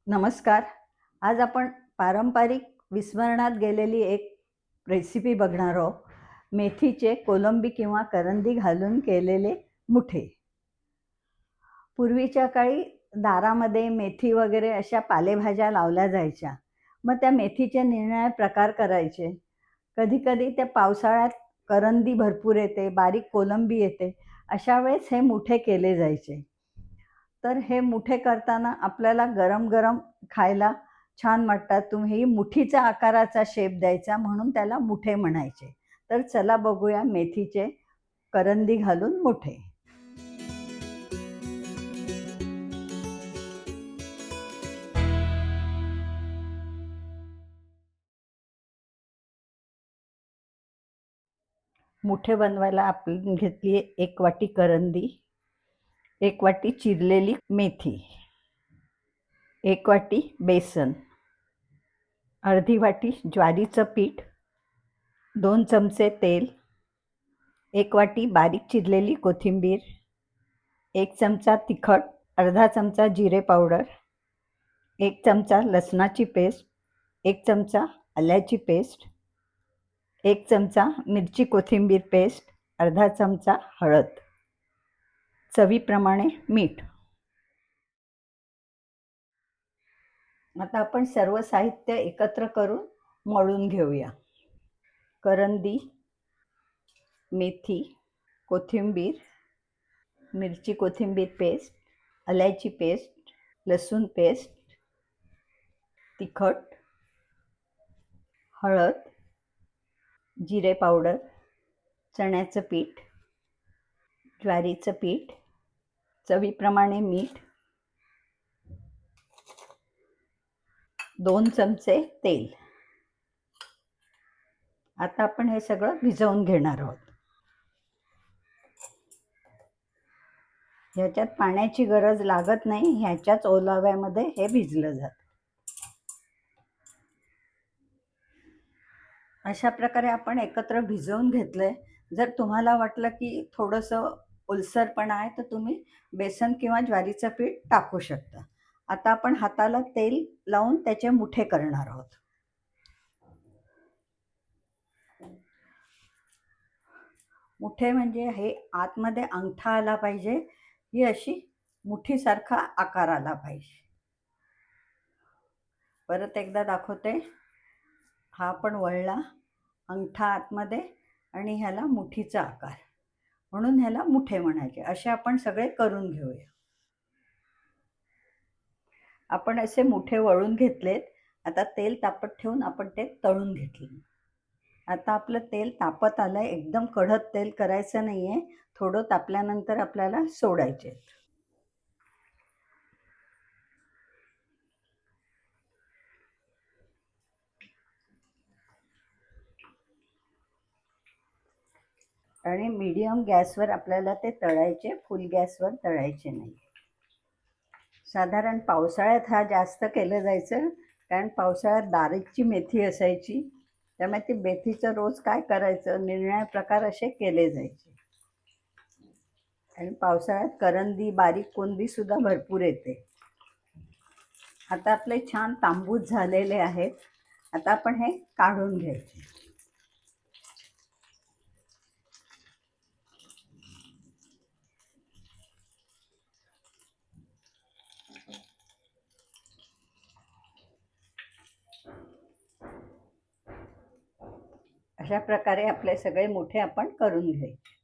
नमस्कार. आज आपण पारंपरिक विस्मरणात गेलेली एक रेसिपी बघणार आहोत. मेथीचे कोलंबी किंवा करंदी घालून केलेले मुठे. पूर्वीच्या काळी दारामध्ये मेथी वगैरे अशा पालेभाज्या लावल्या जायच्या. मग त्या मेथीचे निरनिराळे प्रकार करायचे. कधी-कधी त्या पावसाळ्यात करंदी भरपूर येते, बारीक कोलंबी येते. अशा वेळेस हे मुठे केले जायचे. तर हे मुठे करताना आपल्याला गरम-गरम खायला छान वाटतात. तुम्ही मुठीच्या आकाराचा शेप द्यायचा म्हणून त्याला मुठे म्हणायचे. तर चला बघूया मेथीचे करंदी घालून मुठे. मुठे बनवायला आपण घेतली 1 वाटी करंदी, 1 वाटी चिरलेली मेथी, 1 वाटी बेसन, अर्धी वाटी ज्वारीचं पीठ, 2 चमचे तेल, 1 वाटी बारीक चिरलेली कोथिंबीर, 1 चमचा तिखट, अर्धा चमचा जिरे पावडर, 1 चमचा लसणाची पेस्ट, 1 चमचा आल्याची पेस्ट, 1 चमचा मिरची कोथिंबीर पेस्ट, अर्धा चमचा हळद, चवीप्रमाणे मीठ. आता आपण सर्व साहित्य एकत्र करून मळून घेऊया. करंदी, मेथी, कोथिंबीर, मिरची कोथिंबीर पेस्ट, आल्याची पेस्ट, लसूण पेस्ट, तिखट, हळद, जिरे पावडर, चण्याचं पीठ, ज्वारीचं पीठ, चवीप्रमाणे मीठ, 2 चमचे तेल. आता आपण हे सगळं भिजवून घेणार आहोत. ह्याच्यात पाण्याची गरज लागत नाही. ह्याच्याच ओलाव्यामध्ये हे भिजलं जातं. अशा प्रकारे आपण एकत्र भिजवून घेतलंय. जर तुम्हाला वाटलं की थोडंसं ओलसरपणा आहे तर तुम्ही बेसन किंवा ज्वारीचं पीठ टाकू शकता. आता आपण हाताला तेल लावून त्याचे मुठे करणार आहोत. मुठे म्हणजे हे आतमध्ये अंगठा आला पाहिजे. ही अशी मुठीसारखा आकार आला पाहिजे. परत एकदा दाखवते. हा पण वळला, अंगठा आतमध्ये आणि ह्याला मुठीचा आकार, म्हणून ह्याला मुठे म्हणायचे. असे आपण सगळे करून घेऊया. आपण असे मुठे वळून घेतलेत. आता तेल तापत ठेवून आपण ते तळून घेतले. आता आपलं तेल तापत आलंय. एकदम कडक तेल करायचं नाहीये. थोडं तापल्यानंतर आपल्याला सोडायचे. आणि मीडियम गॅसवर आपल्याला ते तळायचे, फुल गॅसवर तळायचे नाही. साधारण पावसाळ्यात हा जास्त केलं जायचं, कारण पावसाळ्यात बारीकची मेथी असायची. त्यामुळे ती मेथीचं रोज काय करायचं, निरनिराळे प्रकार असे केले जायचे. आणि पावसाळ्यात करंदी, बारीक कोलंबी सुद्धा भरपूर येते. आता आपले छान तांबूस झालेले आहेत. आता आपण हे काढून घ्यायचे. अशा प्रकारे आपले सगळे मुठे आपण करून घ्यायचे.